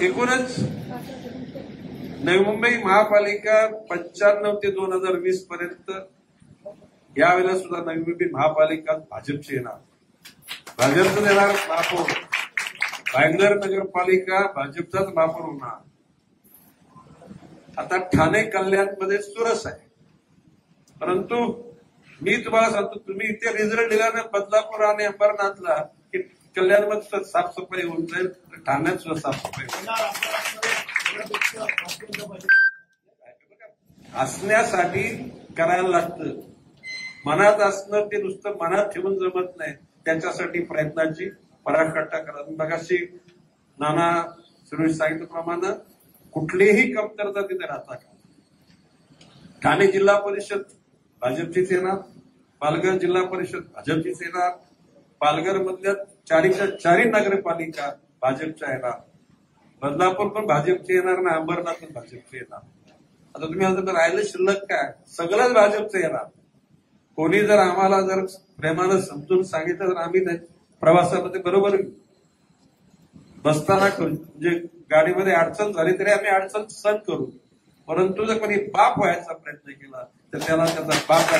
एकूणच नवी मुंबई महापालिका 95 ते 2020 पर्यंत यावेळेला सुद्धा नवी मुंबई महापालिका भाजपची येणार, भाजपचं येणार महापौर. भाईंदर नगरपालिका भाजपचाच महापौर होणार. आता ठाणे कल्याणमध्ये चुरस आहे, परंतु मी तुम्हाला सांगतो, तुम्ही इथे रिझल्ट दिल्याने बदलापूर आणि अंबरनाथला की कल्याणमध्ये साफसफाई होऊन जाईल, ठाण्यात सुद्धा साफसफाई असण्यासाठी करायला लागतं. मनात असणं ते नुसतं मनात ठेवून जमत नाही, त्याच्यासाठी प्रयत्नाची पराकाष्ठा करा. मगाशी नाना सुरेश सांगितल्याप्रमाणे कुठलीही कमतरता तिथे राहता का. ठाणे जिल्हा परिषद भाजपचीच येणार, पालघर जिल्हा परिषद भाजपचीच येणार, पालघर मधल्या 4च्या 4 नगरपालिका भाजपच्या येणार, बदलापूर पण भाजपचे येणार ना, अंबरनाथ पण भाजपचे येणार. आता तुम्ही आता राहिलं शिल्लक काय, सगळंच भाजपचं येणार. कोणी जर आम्हाला जर प्रेमानं समजून सांगितलं तर आम्ही प्रवासामध्ये बरोबर बसताना करू, म्हणजे गाडीमध्ये अडचण झाली तरी आम्ही अडचण सहन करू. परंतु जर कोणी बाप व्हायचा प्रयत्न केला तर त्याला त्याचा बाप